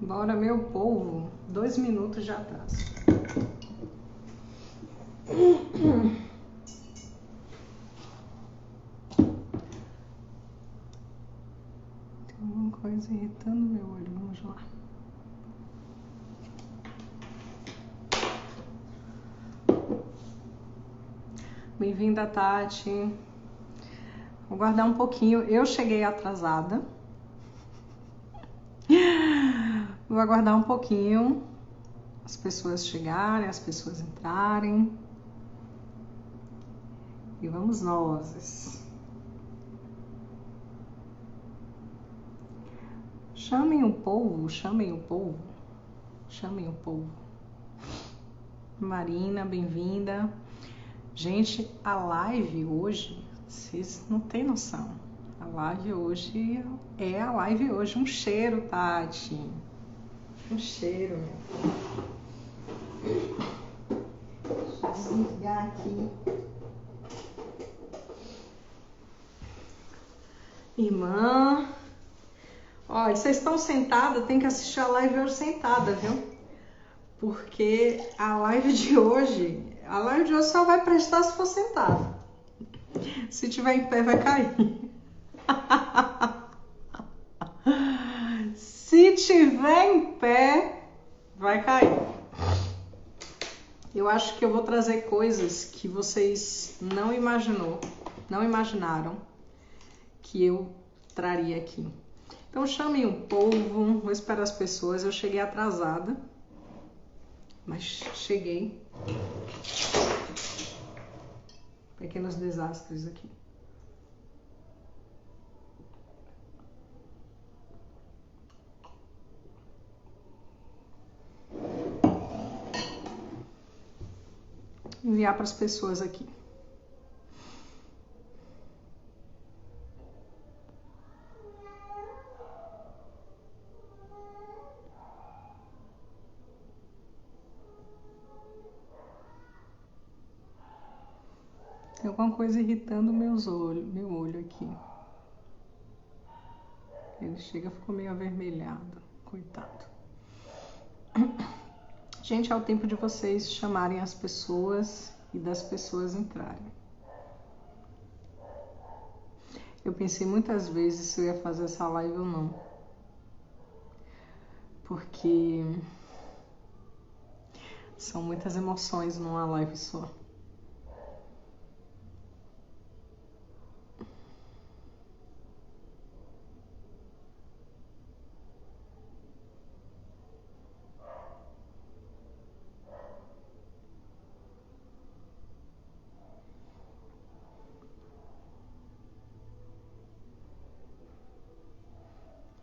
Bora, meu povo. 2 minutos de atraso. Tem alguma coisa irritando meu olho. Vamos lá. Bem-vinda, Tati. Vou guardar um pouquinho. Eu cheguei atrasada. Vou aguardar um pouquinho as pessoas chegarem, as pessoas entrarem. E vamos nós. Chamem o povo, chamem o povo, chamem o povo. Marina, bem-vinda. Gente, a live hoje, vocês não têm noção. A live hoje é a live hoje. Um cheiro, Tati. Um cheiro, meu. Deixa eu desligar aqui. Irmã. Ó, e vocês estão sentadas, tem que assistir a live hoje sentada, viu? Porque a live de hoje só vai prestar se for sentada. Se tiver em pé, vai cair. Se tiver em pé, vai cair. Eu acho que eu vou trazer coisas que vocês não imaginaram que eu traria aqui. Então chamem o povo, vou esperar as pessoas. Eu cheguei atrasada, mas cheguei. Pequenos desastres aqui. Enviar para as pessoas aqui. Tem alguma coisa irritando meu olho aqui. Ele chega, ficou meio avermelhado. Coitado. Gente, é o tempo de vocês chamarem as pessoas e das pessoas entrarem. Eu pensei muitas vezes se eu ia fazer essa live ou não. Porque são muitas emoções numa live só.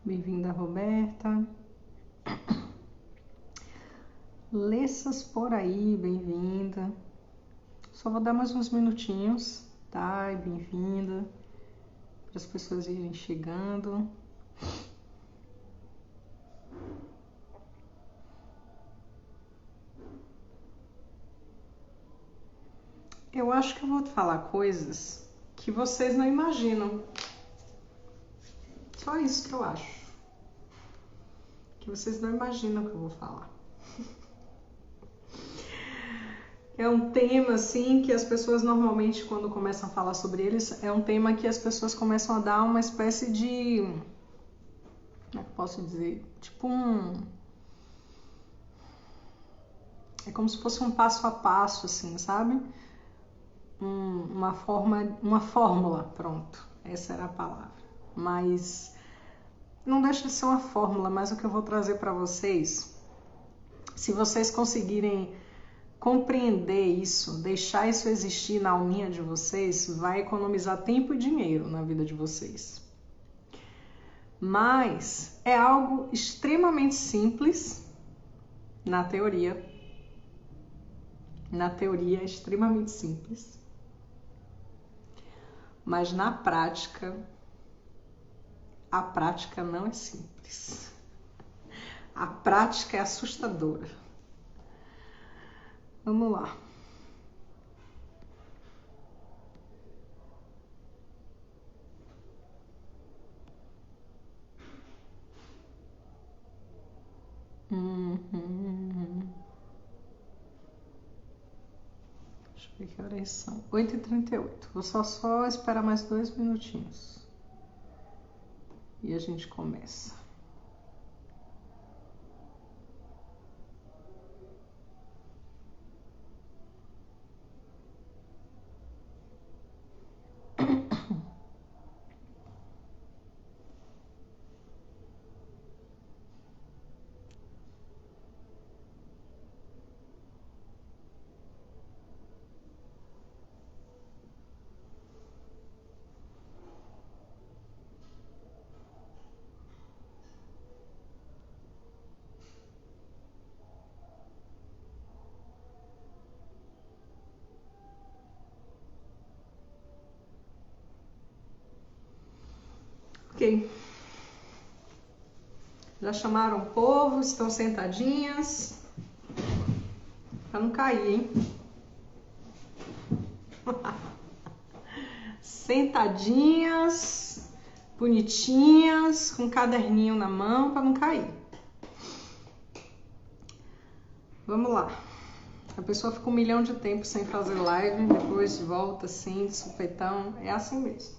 Bem-vinda, Roberta. Lessas por aí, bem-vinda. Só vou dar mais uns minutinhos, tá? Bem-vinda. Para as pessoas irem chegando. Eu acho que eu vou falar coisas que vocês não imaginam. Só isso que eu acho. Que vocês não imaginam que eu vou falar. É um tema, assim, que as pessoas normalmente, quando começam a falar sobre eles, é um tema que as pessoas começam a dar uma espécie de... Como é que eu posso dizer? Tipo é como se fosse um passo a passo, assim, sabe? Uma fórmula, pronto. Essa era a palavra. Mas não deixa de ser uma fórmula, mas o que eu vou trazer para vocês, se vocês conseguirem compreender isso, deixar isso existir na alminha de vocês, vai economizar tempo e dinheiro na vida de vocês. Mas é algo extremamente simples na teoria. Na teoria é extremamente simples. Mas na prática, a prática não é simples. A prática é assustadora. Vamos lá. Que horas são? 8h38. Vou só esperar mais 2 minutinhos. E a gente começa. Ok. Já chamaram o povo? Estão sentadinhas? Pra não cair, hein? Sentadinhas, bonitinhas, com um caderninho na mão para não cair. Vamos lá. A pessoa fica 1 milhão de tempo sem fazer live, depois volta assim, de supetão. É assim mesmo.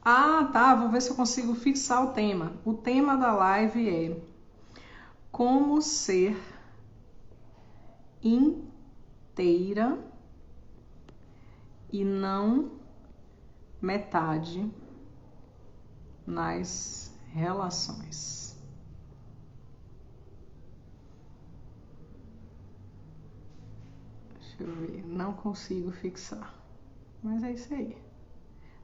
Ah, tá. Vou ver se eu consigo fixar o tema. O tema da live é como ser inteira e não metade nas relações. Deixa eu ver. Não consigo fixar. Mas é isso aí.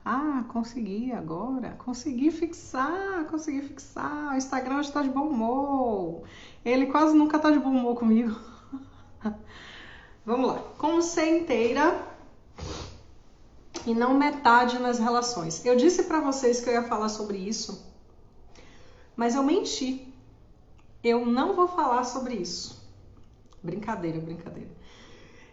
Ah, consegui agora. Consegui fixar. O Instagram está de bom humor. Ele quase nunca está de bom humor comigo. Vamos lá. Como ser inteira e não metade nas relações. Eu disse para vocês que eu ia falar sobre isso, mas eu menti. Eu não vou falar sobre isso. Brincadeira.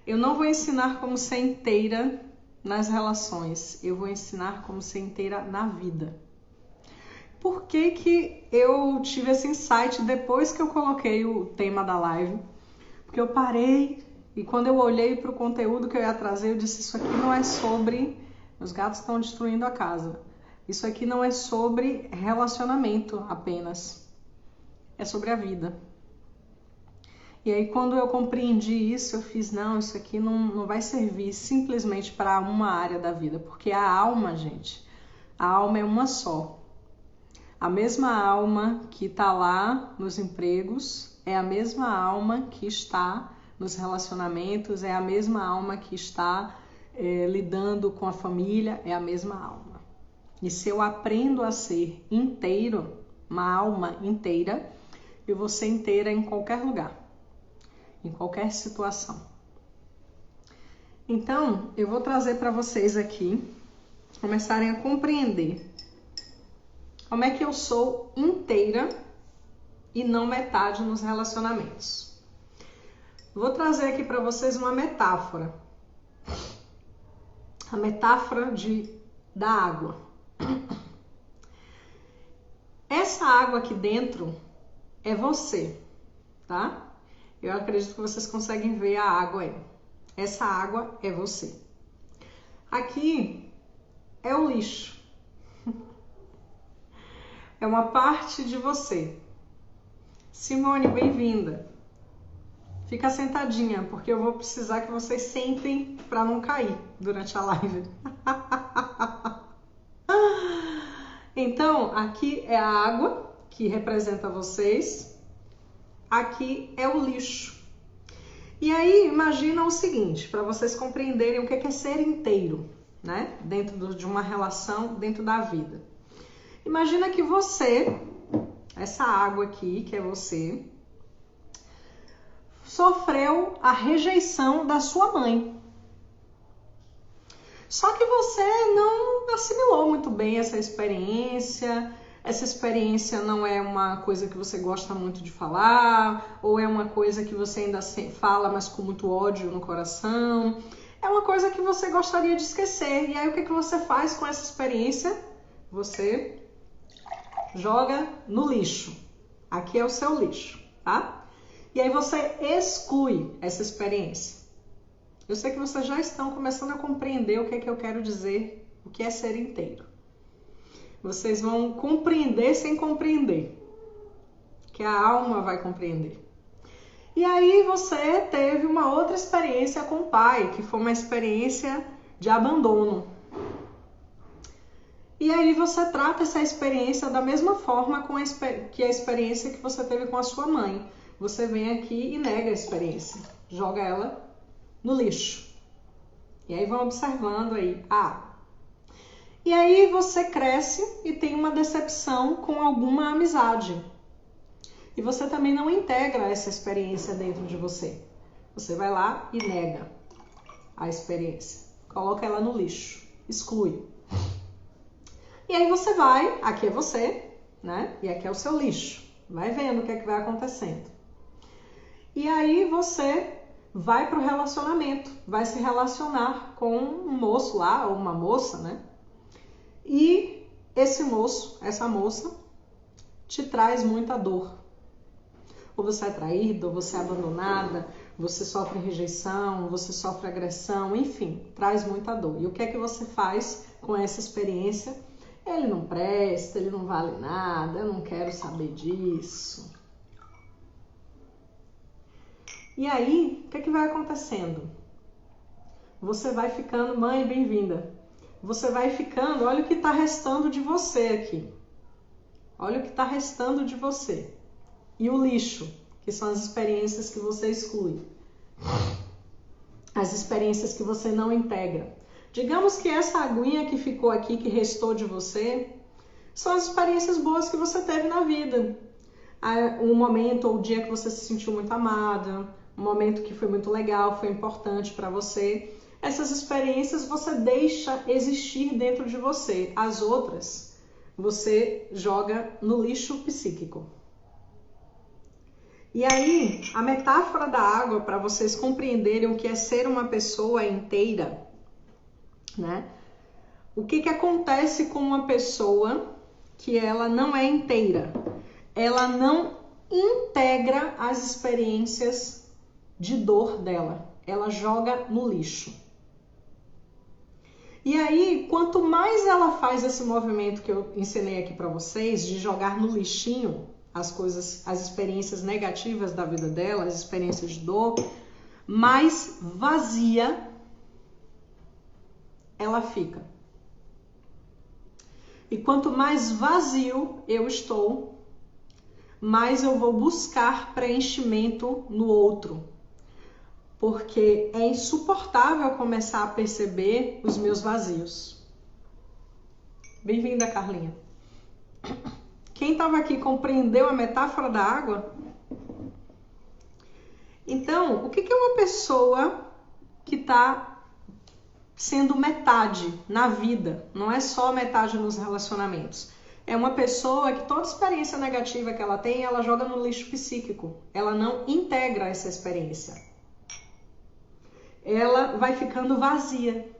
Eu não vou ensinar como ser inteira nas relações. Eu vou ensinar como ser inteira na vida. Por que eu tive esse insight depois que eu coloquei o tema da live? Porque eu parei e quando eu olhei para o conteúdo que eu ia trazer, eu disse, isso aqui não é sobre... Os gatos estão destruindo a casa. Isso aqui não é sobre relacionamento apenas. É sobre a vida. E aí quando eu compreendi isso, eu fiz, não, isso aqui não vai servir simplesmente para uma área da vida. Porque a alma, gente, a alma é uma só. A mesma alma que está lá nos empregos é a mesma alma que está nos relacionamentos, é a mesma alma que está lidando com a família, é a mesma alma. E se eu aprendo a ser inteiro, uma alma inteira, eu vou ser inteira em qualquer lugar, em qualquer situação. Então, eu vou trazer para vocês aqui, começarem a compreender como é que eu sou inteira e não metade nos relacionamentos. Vou trazer aqui para vocês uma metáfora. A metáfora da água. Essa água aqui dentro é você, tá? Eu acredito que vocês conseguem ver a água aí. Essa água é você. Aqui é o lixo. É uma parte de você. Simone, bem-vinda. Fica sentadinha, porque eu vou precisar que vocês sentem para não cair durante a live. Então, aqui é a água que representa vocês. Aqui é o lixo. E aí, imagina o seguinte, para vocês compreenderem o que é ser inteiro, né? Dentro de uma relação, dentro da vida. Imagina que você, essa água aqui, que é você, sofreu a rejeição da sua mãe. Só que você não assimilou muito bem essa experiência. Essa experiência não é uma coisa que você gosta muito de falar, ou é uma coisa que você ainda fala, mas com muito ódio no coração. É uma coisa que você gostaria de esquecer. E aí o que você faz com essa experiência? Você joga no lixo. Aqui é o seu lixo, tá? E aí você exclui essa experiência. Eu sei que vocês já estão começando a compreender o que é que eu quero dizer, o que é ser inteiro. Vocês vão compreender sem compreender, que a alma vai compreender. E aí você teve uma outra experiência com o pai, que foi uma experiência de abandono. E aí você trata essa experiência da mesma forma que a experiência que você teve com a sua mãe. Você vem aqui e nega a experiência, joga ela no lixo. E aí vão observando aí. E aí você cresce e tem uma decepção com alguma amizade. E você também não integra essa experiência dentro de você. Você vai lá e nega a experiência. Coloca ela no lixo, exclui. E aí você vai, aqui é você, né? E aqui é o seu lixo. Vai vendo o que é que vai acontecendo. E aí você vai para o relacionamento, vai se relacionar com um moço lá, ou uma moça, né? E esse moço, essa moça, te traz muita dor. Ou você é traída, ou você é abandonada, você sofre rejeição, você sofre agressão, enfim, traz muita dor. E o que é que você faz com essa experiência? Ele não presta, ele não vale nada, eu não quero saber disso. E aí, o que é que vai acontecendo? Você vai ficando, mãe, bem-vinda. Você vai ficando, olha o que está restando de você aqui. Olha o que está restando de você. E o lixo, que são as experiências que você exclui. As experiências que você não integra. Digamos que essa aguinha que ficou aqui, que restou de você, são as experiências boas que você teve na vida. Um momento ou o dia que você se sentiu muito amada, um momento que foi muito legal, foi importante para você. Essas experiências você deixa existir dentro de você. As outras, você joga no lixo psíquico. E aí, a metáfora da água, para vocês compreenderem o que é ser uma pessoa inteira, né? O que acontece com uma pessoa que ela não é inteira? Ela não integra as experiências de dor dela. Ela joga no lixo. E aí, quanto mais ela faz esse movimento que eu ensinei aqui para vocês, de jogar no lixinho as coisas, as experiências negativas da vida dela, as experiências de dor, mais vazia ela fica. E quanto mais vazio eu estou, mais eu vou buscar preenchimento no outro. Porque é insuportável começar a perceber os meus vazios. Bem-vinda, Carlinha. Quem estava aqui compreendeu a metáfora da água? Então, o que é uma pessoa que está sendo metade na vida? Não é só metade nos relacionamentos. É uma pessoa que toda experiência negativa que ela tem, ela joga no lixo psíquico. Ela não integra essa experiência. Ela vai ficando vazia.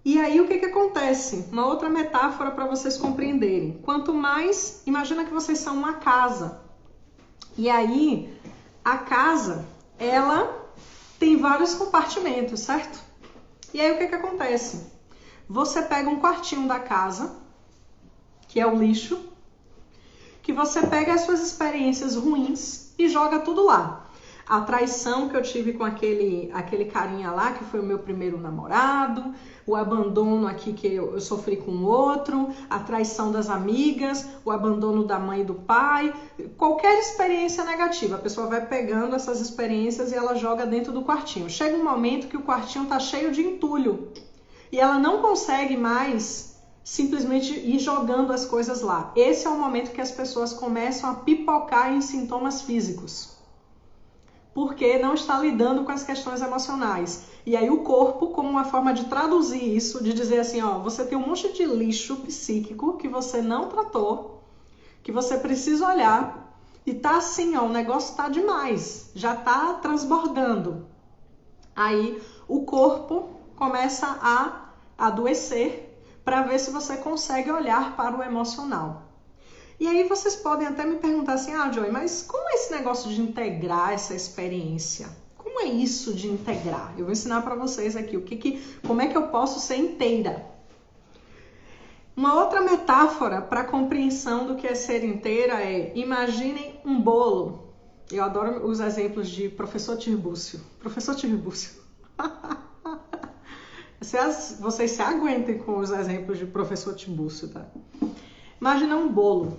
E aí o que acontece? Uma outra metáfora para vocês compreenderem. Quanto mais, imagina que vocês são uma casa. E aí a casa, ela tem vários compartimentos, certo? E aí o que acontece? Você pega um quartinho da casa, que é o lixo, que você pega as suas experiências ruins e joga tudo lá. A traição que eu tive com aquele carinha lá, que foi o meu primeiro namorado, o abandono aqui que eu sofri com o outro, a traição das amigas, o abandono da mãe e do pai, qualquer experiência negativa. A pessoa vai pegando essas experiências e ela joga dentro do quartinho. Chega um momento que o quartinho tá cheio de entulho e ela não consegue mais simplesmente ir jogando as coisas lá. Esse é o momento que as pessoas começam a pipocar em sintomas físicos. Porque não está lidando com as questões emocionais. E aí o corpo, como uma forma de traduzir isso, de dizer assim, ó, você tem um monte de lixo psíquico que você não tratou, que você precisa olhar, e tá assim, ó, o negócio tá demais, já tá transbordando. Aí o corpo começa a adoecer para ver se você consegue olhar para o emocional. E aí vocês podem até me perguntar assim, Joy, mas como é esse negócio de integrar essa experiência? Como é isso de integrar? Eu vou ensinar para vocês aqui como é que eu posso ser inteira. Uma outra metáfora para a compreensão do que é ser inteira é, imaginem um bolo. Eu adoro os exemplos de professor Tirbúrcio. Professor Tirbúrcio. Vocês se aguentem com os exemplos de professor Tirbúrcio, tá? Imagina um bolo.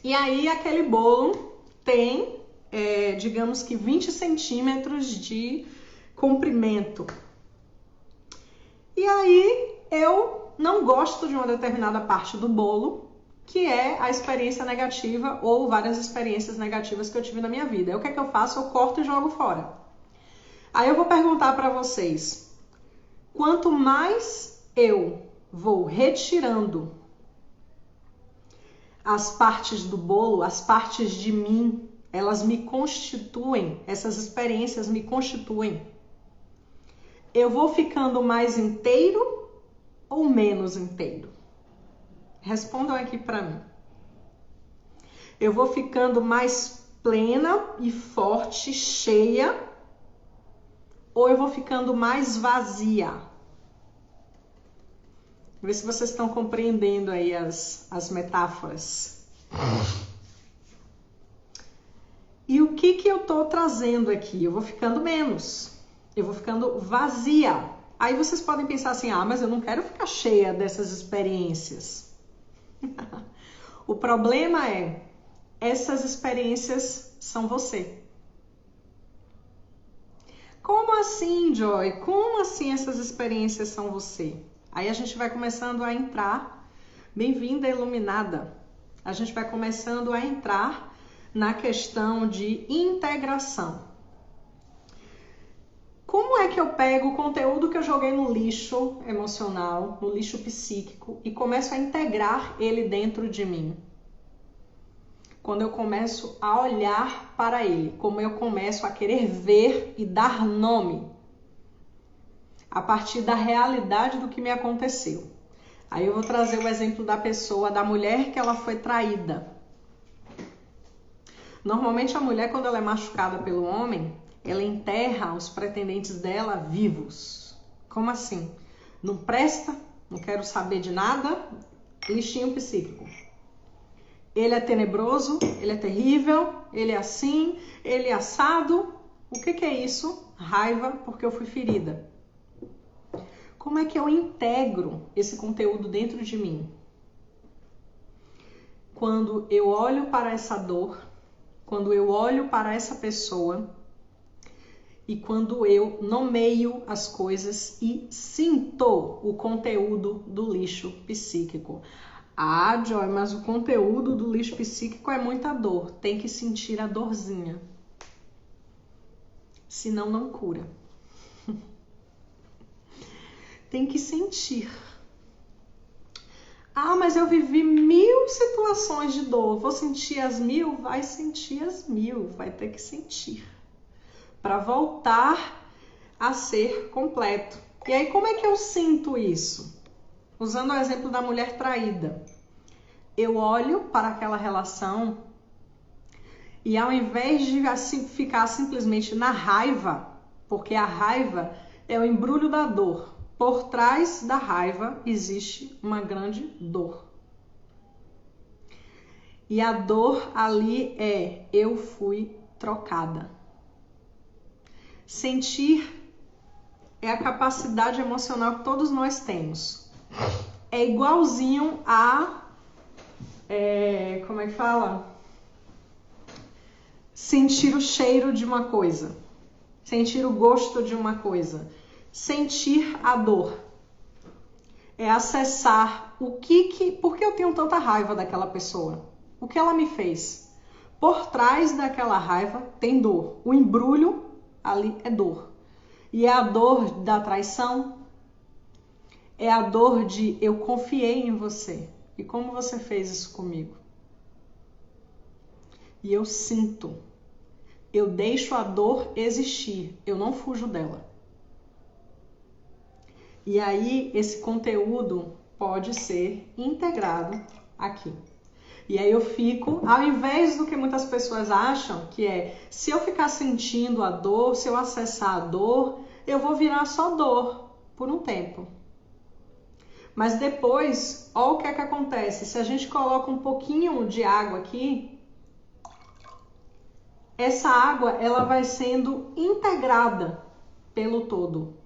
E aí aquele bolo tem, digamos que 20 centímetros de comprimento. E aí eu não gosto de uma determinada parte do bolo, que é a experiência negativa ou várias experiências negativas que eu tive na minha vida. Aí o que é que eu faço? Eu corto e jogo fora. Aí eu vou perguntar para vocês, quanto mais eu vou retirando as partes do bolo, as partes de mim, elas me constituem, essas experiências me constituem. Eu vou ficando mais inteiro ou menos inteiro? Respondam aqui para mim. Eu vou ficando mais plena e forte, cheia, ou eu vou ficando mais vazia? Vê se vocês estão compreendendo aí as metáforas. E o que eu estou trazendo aqui? Eu vou ficando menos. Eu vou ficando vazia. Aí vocês podem pensar assim, mas eu não quero ficar cheia dessas experiências. O problema é, essas experiências são você. Como assim, Joy? Como assim essas experiências são você? Aí a gente vai começando a entrar, bem-vinda iluminada, a gente vai começando a entrar na questão de integração. Como é que eu pego o conteúdo que eu joguei no lixo emocional, no lixo psíquico, e começo a integrar ele dentro de mim? Quando eu começo a olhar para ele, como eu começo a querer ver e dar nome a partir da realidade do que me aconteceu. Aí eu vou trazer o exemplo da pessoa, da mulher que ela foi traída. Normalmente a mulher, quando ela é machucada pelo homem, ela enterra os pretendentes dela vivos. Como assim? Não presta, não quero saber de nada, lixinho psíquico. Ele é tenebroso, ele é terrível, ele é assim, ele é assado. O que é isso? Raiva porque eu fui ferida. Como é que eu integro esse conteúdo dentro de mim? Quando eu olho para essa dor, quando eu olho para essa pessoa e quando eu nomeio as coisas e sinto o conteúdo do lixo psíquico. Joy, mas o conteúdo do lixo psíquico é muita dor. Tem que sentir a dorzinha. Senão não cura. Tem que sentir. Mas eu vivi 1000 situações de dor. Vou sentir as 1000? Vai sentir as 1000. Vai ter que sentir. Para voltar a ser completo. E aí, como é que eu sinto isso? Usando o exemplo da mulher traída. Eu olho para aquela relação e ao invés de ficar simplesmente na raiva, porque a raiva é o embrulho da dor. Por trás da raiva existe uma grande dor. E a dor ali é, eu fui trocada. Sentir é a capacidade emocional que todos nós temos. É igualzinho a... como é que fala? Sentir o cheiro de uma coisa. Sentir o gosto de uma coisa. Sentir a dor. É acessar por que eu tenho tanta raiva daquela pessoa? O que ela me fez? Por trás daquela raiva tem dor. O embrulho ali é dor. E é a dor da traição. É a dor de eu confiei em você. E como você fez isso comigo? E eu sinto. Eu deixo a dor existir. Eu não fujo dela. E aí, esse conteúdo pode ser integrado aqui. E aí eu fico, ao invés do que muitas pessoas acham, que é, se eu ficar sentindo a dor, se eu acessar a dor, eu vou virar só dor por um tempo. Mas depois, olha o que é que acontece. Se a gente coloca um pouquinho de água aqui, essa água ela vai sendo integrada pelo todo.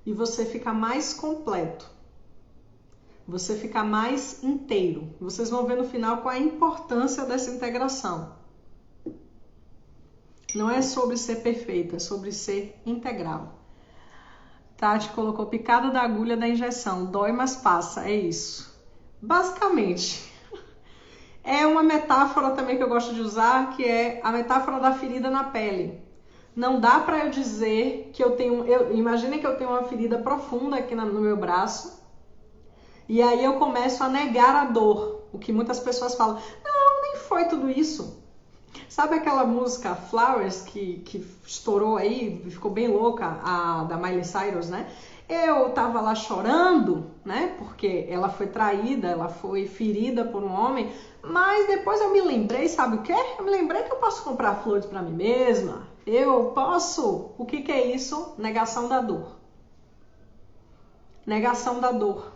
E você fica mais completo. Você fica mais inteiro. Vocês vão ver no final qual é a importância dessa integração. Não é sobre ser perfeito, é sobre ser integral. Tati colocou picada da agulha da injeção. Dói, mas passa. É isso. Basicamente. É uma metáfora também que eu gosto de usar, que é a metáfora da ferida na pele. Não dá para eu dizer que eu tenho... Imaginem que eu tenho uma ferida profunda aqui no meu braço. E aí eu começo a negar a dor. O que muitas pessoas falam. Não, nem foi tudo isso. Sabe aquela música Flowers que estourou aí, ficou bem louca, a da Miley Cyrus, né? Eu tava lá chorando, né? Porque ela foi traída, ela foi ferida por um homem. Mas depois eu me lembrei, sabe o quê? Eu me lembrei que eu posso comprar flores pra mim mesma. Eu posso. O que é isso? Negação da dor. Negação da dor.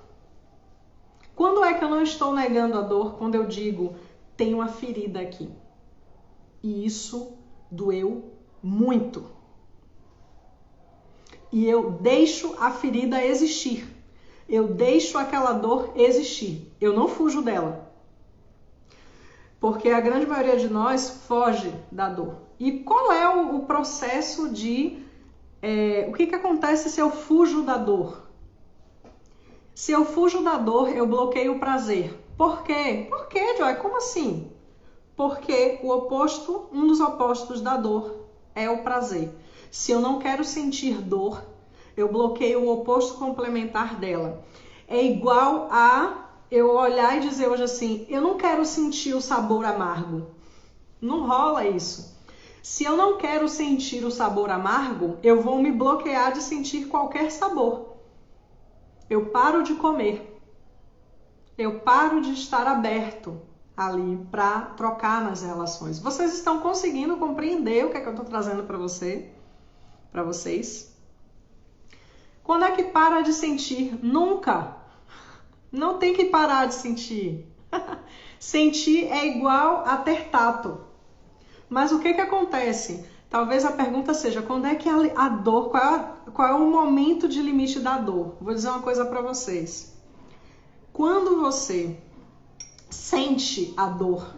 Quando é que eu não estou negando a dor? Quando eu digo, tem uma ferida aqui. E isso doeu muito. E eu deixo a ferida existir. Eu deixo aquela dor existir. Eu não fujo dela. Porque a grande maioria de nós foge da dor. E qual é o processo de... o que acontece se eu fujo da dor? Se eu fujo da dor, eu bloqueio o prazer. Por quê? Por quê, Joy? Como assim? Porque o oposto, um dos opostos da dor é o prazer. Se eu não quero sentir dor, eu bloqueio o oposto complementar dela. É igual a eu olhar e dizer hoje assim, eu não quero sentir o sabor amargo. Não rola isso. Se eu não quero sentir o sabor amargo, eu vou me bloquear de sentir qualquer sabor. Eu paro de comer. Eu paro de estar aberto ali para trocar nas relações. Vocês estão conseguindo compreender o que é que eu estou trazendo para vocês? Quando é que para de sentir? Nunca. Não tem que parar de sentir. Sentir é igual a ter tato. Mas o que acontece? Talvez a pergunta seja, quando é que a dor, qual é o momento de limite da dor? Vou dizer uma coisa para vocês. Quando você sente a dor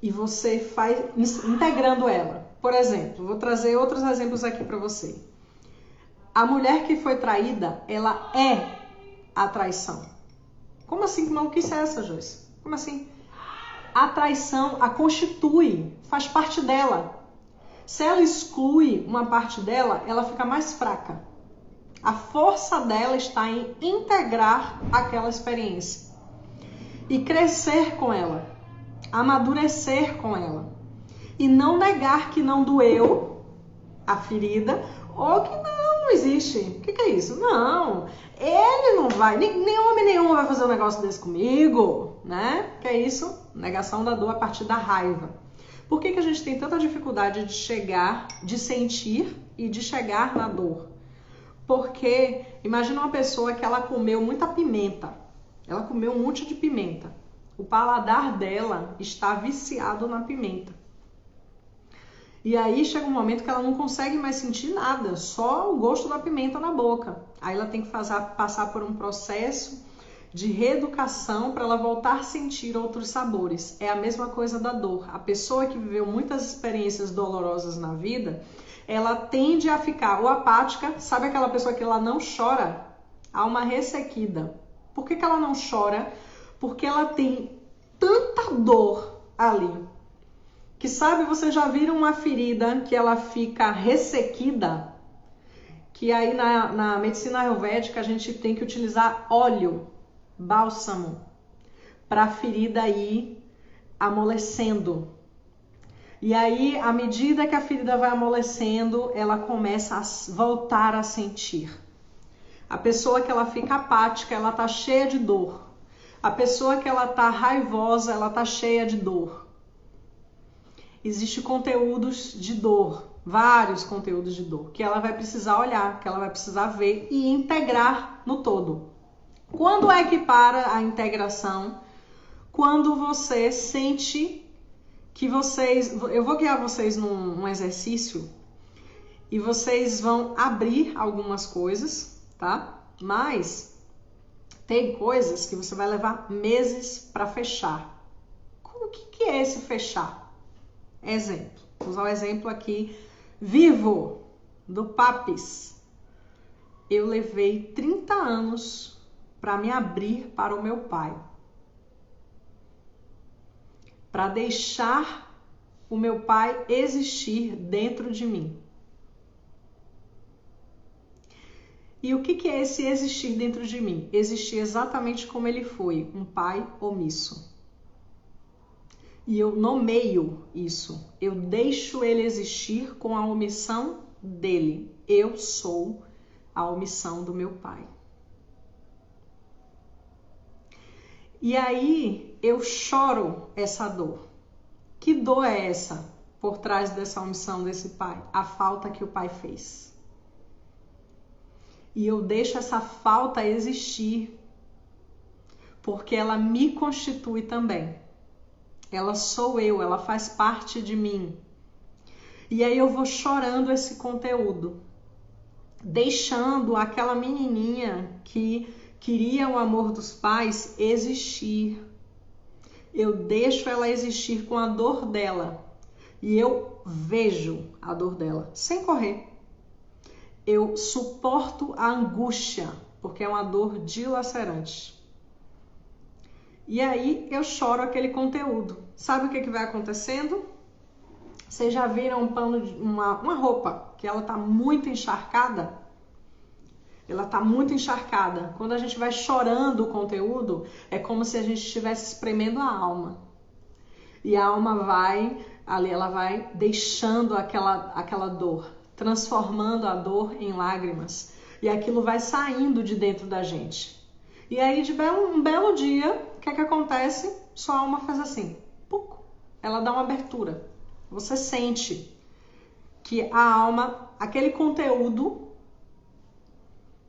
e você faz integrando ela. Por exemplo, vou trazer outros exemplos aqui para você. A mulher que foi traída, ela é a traição. Como assim? Que maluquice é essa, Joyce? Como assim? A traição a constitui, faz parte dela. Se ela exclui uma parte dela, ela fica mais fraca. A força dela está em integrar aquela experiência e crescer com ela, amadurecer com ela e não negar que não doeu a ferida ou que não existe. O que é isso? Não, ele não vai, nem homem nenhum vai fazer um negócio desse comigo, né? Que é isso? Negação da dor a partir da raiva. Por que a gente tem tanta dificuldade de chegar, de sentir e de chegar na dor? Porque imagina uma pessoa que ela comeu muita pimenta. Ela comeu um monte de pimenta. O paladar dela está viciado na pimenta. E aí chega um momento que ela não consegue mais sentir nada, só o gosto da pimenta na boca. Aí ela tem que passar por um processo de reeducação para ela voltar a sentir outros sabores. É a mesma coisa da dor. A pessoa que viveu muitas experiências dolorosas na vida, ela tende a ficar ou apática, sabe aquela pessoa que ela não chora? Há uma ressequida. Por que ela não chora? Porque ela tem tanta dor ali. Que sabe, vocês já viram uma ferida que ela fica ressequida? Que aí na medicina ayurvédica a gente tem que utilizar óleo, bálsamo, para a ferida ir amolecendo. E aí, à medida que a ferida vai amolecendo, ela começa a voltar a sentir. A pessoa que ela fica apática, ela tá cheia de dor. A pessoa que ela tá raivosa, ela tá cheia de dor. Existem conteúdos de dor, vários conteúdos de dor, que ela vai precisar olhar, que ela vai precisar ver e integrar no todo. Quando é que para a integração? Quando você sente que vocês... Eu vou guiar vocês num exercício e vocês vão abrir algumas coisas, tá? Mas tem coisas que você vai levar meses para fechar. O que é esse fechar? Exemplo. Vou usar o exemplo aqui vivo do Papis. Eu levei 30 anos para me abrir para o meu pai. Para deixar o meu pai existir dentro de mim. E o que é esse existir dentro de mim? Existir exatamente como ele foi, um pai omisso. E eu nomeio isso. Eu deixo ele existir com a omissão dele. Eu sou a omissão do meu pai. E aí eu choro essa dor. Que dor é essa por trás dessa omissão desse pai? A falta que o pai fez. E eu deixo essa falta existir, porque ela me constitui também. Ela sou eu, ela faz parte de mim. E aí eu vou chorando esse conteúdo, deixando aquela menininha que queria o amor dos pais existir. Eu deixo ela existir com a dor dela. E eu vejo a dor dela, sem correr. Eu suporto a angústia, porque é uma dor dilacerante. E aí eu choro aquele conteúdo. Sabe o que vai acontecendo? Vocês já viram um pano, uma roupa que ela tá muito encharcada? Ela tá muito encharcada. Quando a gente vai chorando o conteúdo, é como se a gente estivesse espremendo a alma. E a alma vai, ali ela vai deixando aquela dor, transformando a dor em lágrimas. E aquilo vai saindo de dentro da gente. E aí, um belo dia, o que acontece? Sua alma faz assim, puc, ela dá uma abertura. Você sente que a alma, aquele conteúdo,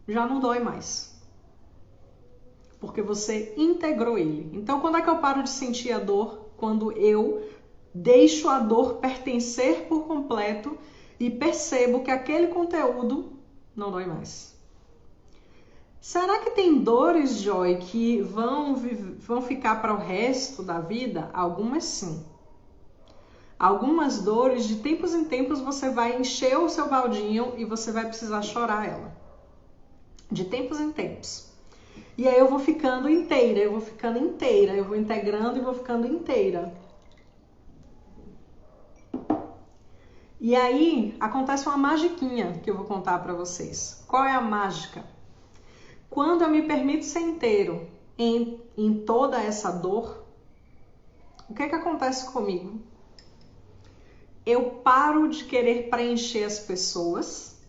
já não dói mais. Porque você integrou ele. Então, quando é que eu paro de sentir a dor? Quando eu deixo a dor pertencer por completo e percebo que aquele conteúdo não dói mais. Será que tem dores, Joy, que vão ficar para o resto da vida? Algumas sim. Algumas dores, de tempos em tempos, você vai encher o seu baldinho e você vai precisar chorar ela. De tempos em tempos. E aí eu vou ficando inteira, eu vou integrando e vou ficando inteira. E aí acontece uma magiquinha que eu vou contar para vocês. Qual é a mágica? Quando eu me permito ser inteiro em toda essa dor, o que acontece comigo? Eu paro de querer preencher as pessoas,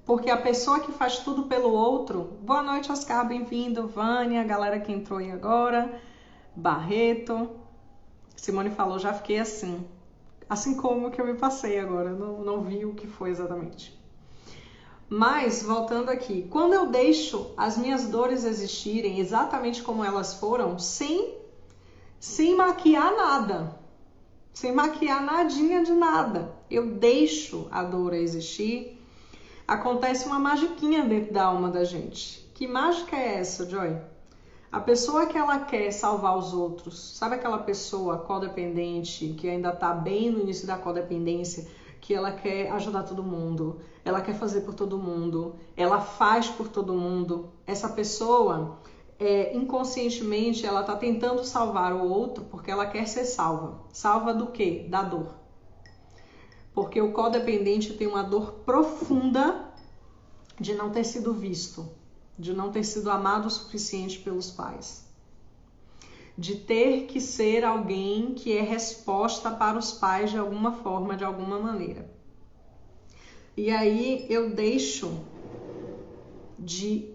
porque a pessoa que faz tudo pelo outro... Boa noite, Oscar, bem-vindo. Vânia, a galera que entrou aí agora. Barreto. Simone falou, já fiquei assim. Assim como que eu me passei agora, não vi o que foi exatamente. Mas, voltando aqui, quando eu deixo as minhas dores existirem exatamente como elas foram, sem maquiar nada, sem maquiar nadinha de nada, eu deixo a dor existir, acontece uma magiquinha dentro da alma da gente. Que mágica é essa, Joy? A pessoa que ela quer salvar os outros, sabe aquela pessoa codependente que ainda está bem no início da codependência, que ela quer ajudar todo mundo, ela quer fazer por todo mundo, ela faz por todo mundo. Essa pessoa, inconscientemente, ela está tentando salvar o outro porque ela quer ser salva. Salva do quê? Da dor. Porque o codependente tem uma dor profunda de não ter sido visto, de não ter sido amado o suficiente pelos pais, de ter que ser alguém que é resposta para os pais de alguma forma, de alguma maneira. E aí eu deixo de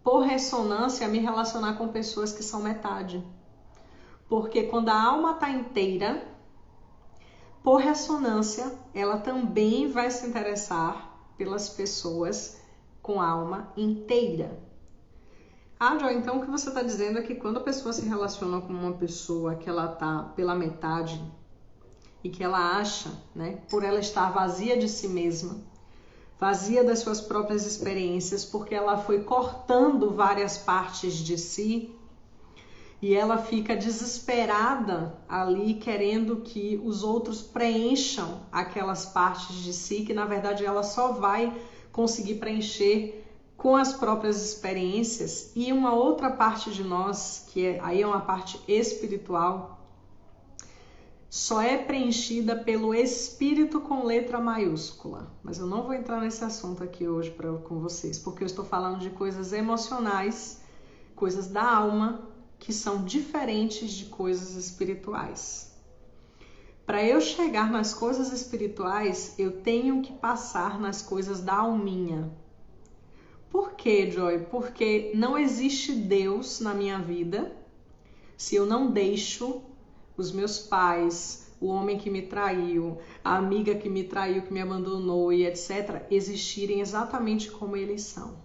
por ressonância, me relacionar com pessoas que são metade. Porque quando a alma está inteira, por ressonância, ela também vai se interessar pelas pessoas com alma inteira. Ah, Joy, então o que você está dizendo é que quando a pessoa se relaciona com uma pessoa que ela está pela metade e que ela acha, né, por ela estar vazia de si mesma, vazia das suas próprias experiências, porque ela foi cortando várias partes de si e ela fica desesperada ali querendo que os outros preencham aquelas partes de si que na verdade ela só vai conseguir preencher com as próprias experiências. E uma outra parte de nós, aí é uma parte espiritual, só é preenchida pelo espírito com letra maiúscula. Mas eu não vou entrar nesse assunto aqui hoje com vocês, porque eu estou falando de coisas emocionais, coisas da alma, que são diferentes de coisas espirituais. Para eu chegar nas coisas espirituais, eu tenho que passar nas coisas da alminha. Por quê, Joy? Porque não existe Deus na minha vida se eu não deixo os meus pais, o homem que me traiu, a amiga que me traiu, que me abandonou e etc., existirem exatamente como eles são.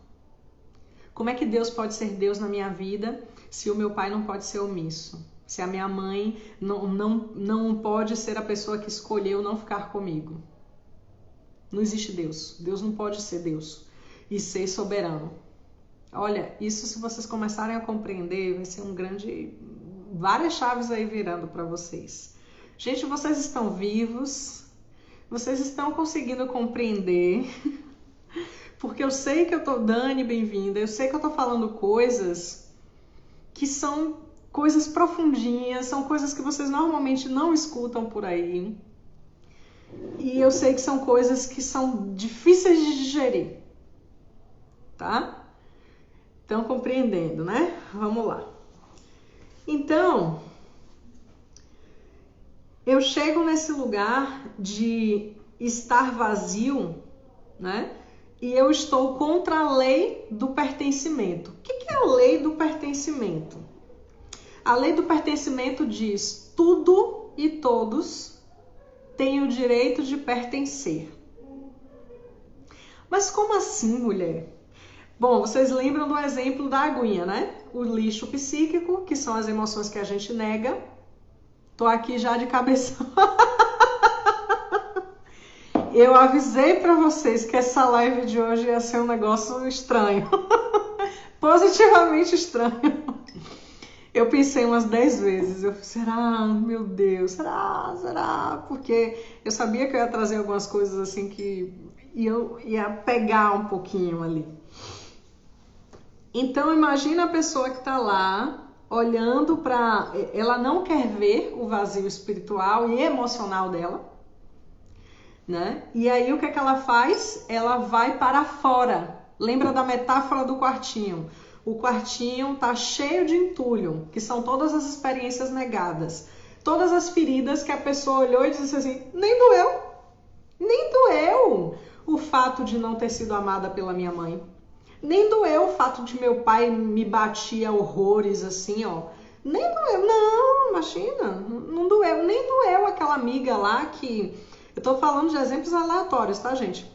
Como é que Deus pode ser Deus na minha vida se o meu pai não pode ser omisso? Se a minha mãe não pode ser a pessoa que escolheu não ficar comigo? Não existe Deus. Deus não pode ser Deus e ser soberano. Olha, isso se vocês começarem a compreender, vai ser várias chaves aí virando para vocês. Gente, vocês estão vivos, vocês estão conseguindo compreender, porque eu sei que eu tô, Dani, bem-vinda, eu sei que eu tô falando coisas que são coisas profundinhas, são coisas que vocês normalmente não escutam por aí, e eu sei que são coisas que são difíceis de digerir, tá? Estão compreendendo, né? Vamos lá. Então, eu chego nesse lugar de estar vazio, né? E eu estou contra a lei do pertencimento. O que é a lei do pertencimento? A lei do pertencimento diz: tudo e todos têm o direito de pertencer. Mas como assim, mulher? Bom, vocês lembram do exemplo da aguinha, né? O lixo psíquico, que são as emoções que a gente nega. Tô aqui já de cabeça. Eu avisei pra vocês que essa live de hoje ia ser um negócio estranho. Positivamente estranho. Eu pensei umas 10 vezes. Eu falei, será? Meu Deus, será? Porque eu sabia que eu ia trazer algumas coisas assim que eu ia pegar um pouquinho ali. Então, imagina a pessoa que está lá, olhando para... Ela não quer ver o vazio espiritual e emocional dela, né? E aí, o que é que ela faz? Ela vai para fora. Lembra da metáfora do quartinho? O quartinho está cheio de entulho, que são todas as experiências negadas. Todas as feridas que a pessoa olhou e disse assim, nem doeu o fato de não ter sido amada pela minha mãe. Nem doeu o fato de meu pai me batia horrores assim, ó. Nem doeu, não, imagina, não doeu. Nem doeu aquela amiga lá que... Eu tô falando de exemplos aleatórios, tá, gente?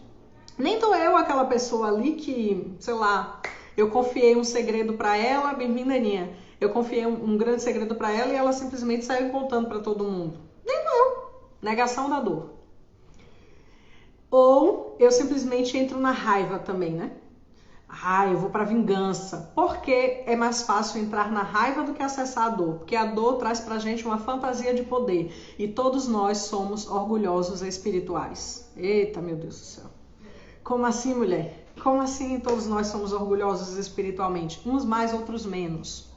Nem doeu aquela pessoa ali que, sei lá, eu confiei um segredo pra ela, bem vindaninha. Eu confiei um grande segredo pra ela e ela simplesmente saiu contando pra todo mundo. Nem doeu. Negação da dor. Ou eu simplesmente entro na raiva também, né? Eu vou para vingança. Porque é mais fácil entrar na raiva do que acessar a dor. Porque a dor traz pra gente uma fantasia de poder. E todos nós somos orgulhosos espirituais. Eita, meu Deus do céu. Como assim, mulher? Como assim todos nós somos orgulhosos espiritualmente? Uns mais, outros menos.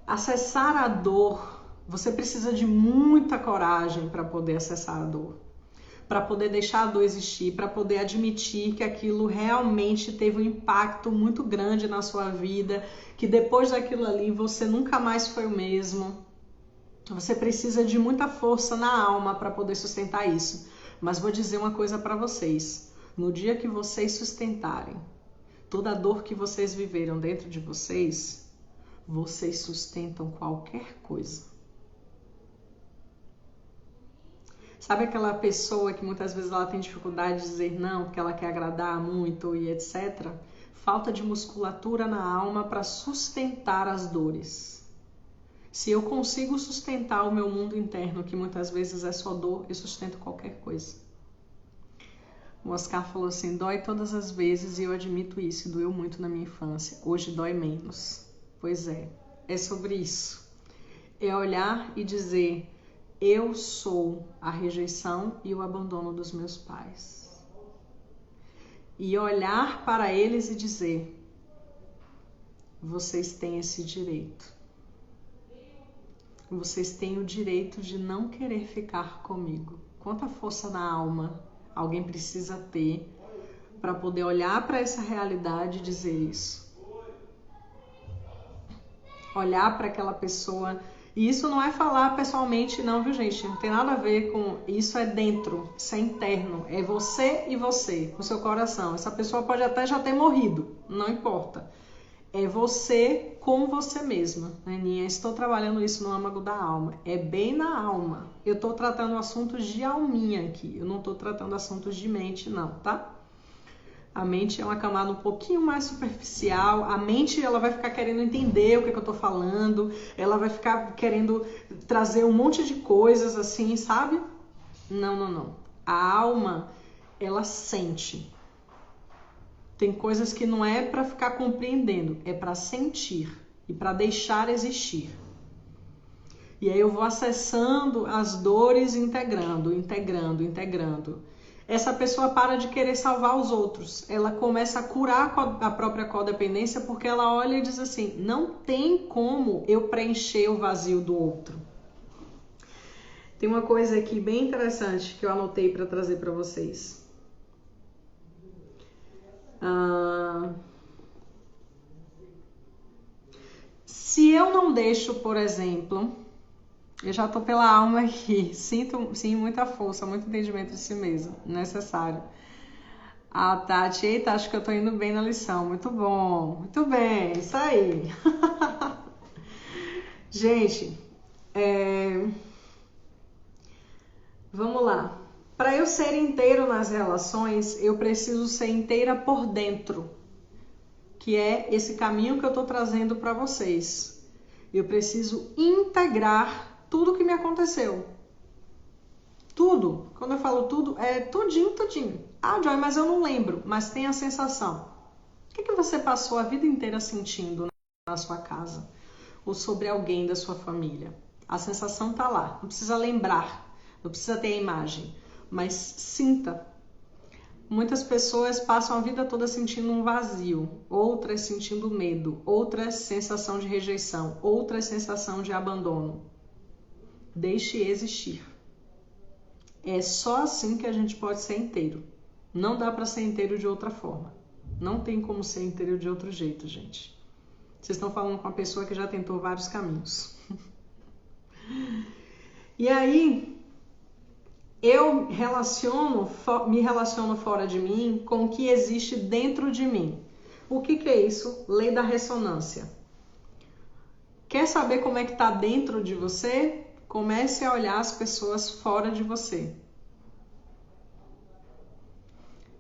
Acessar a dor, você precisa de muita coragem para poder acessar a dor. Para poder deixar a dor existir, para poder admitir que aquilo realmente teve um impacto muito grande na sua vida, que depois daquilo ali você nunca mais foi o mesmo. Você precisa de muita força na alma para poder sustentar isso. Mas vou dizer uma coisa para vocês. No dia que vocês sustentarem, toda a dor que vocês viveram dentro de vocês, vocês sustentam qualquer coisa. Sabe aquela pessoa que muitas vezes ela tem dificuldade de dizer não, porque ela quer agradar muito e etc? Falta de musculatura na alma para sustentar as dores. Se eu consigo sustentar o meu mundo interno, que muitas vezes é só dor, eu sustento qualquer coisa. O Oscar falou assim, dói todas as vezes e eu admito isso, doeu muito na minha infância. Hoje dói menos. Pois é sobre isso. É olhar e dizer, eu sou a rejeição e o abandono dos meus pais. E olhar para eles e dizer, vocês têm esse direito. Vocês têm o direito de não querer ficar comigo. Quanta força na alma alguém precisa ter para poder olhar para essa realidade e dizer isso. Olhar para aquela pessoa. E isso não é falar pessoalmente, não, viu, gente? Não tem nada a ver com... Isso é dentro, isso é interno. É você e você, o seu coração. Essa pessoa pode até já ter morrido, não importa. É você com você mesma. Aninha, estou trabalhando isso no âmago da alma. É bem na alma. Eu estou tratando assuntos de alminha aqui. Eu não estou tratando assuntos de mente, não, tá? A mente é uma camada um pouquinho mais superficial. A mente ela vai ficar querendo entender o que eu estou falando. Ela vai ficar querendo trazer um monte de coisas assim, sabe? Não. A alma, ela sente. Tem coisas que não é para ficar compreendendo, é para sentir e para deixar existir. E aí eu vou acessando as dores, integrando. Essa pessoa para de querer salvar os outros. Ela começa a curar a própria codependência porque ela olha e diz assim, não tem como eu preencher o vazio do outro. Tem uma coisa aqui bem interessante que eu anotei para trazer para vocês. Se eu não deixo, por exemplo, eu já tô pela alma aqui, sinto sim muita força, muito entendimento de si mesmo, necessário. A Tati, eita, acho que eu tô indo bem na lição, muito bom, muito bem, isso aí. Gente, vamos lá. Para eu ser inteiro nas relações, eu preciso ser inteira por dentro, que é esse caminho que eu tô trazendo para vocês. Eu preciso integrar tudo que me aconteceu. Tudo. Quando eu falo tudo, é tudinho. Ah, Joy, mas eu não lembro. Mas tem a sensação. O que você passou a vida inteira sentindo na sua casa? Ou sobre alguém da sua família? A sensação tá lá. Não precisa lembrar. Não precisa ter a imagem. Mas sinta. Muitas pessoas passam a vida toda sentindo um vazio. Outras sentindo medo. Outras sensação de rejeição. Outras sensação de abandono. Deixe existir. É só assim que a gente pode ser inteiro. Não dá para ser inteiro de outra forma. Não tem como ser inteiro de outro jeito, gente. Vocês estão falando com uma pessoa que já tentou vários caminhos. E aí, eu me relaciono fora de mim com o que existe dentro de mim. O que é isso? Lei da ressonância. Quer saber como é que está dentro de você? Comece a olhar as pessoas fora de você.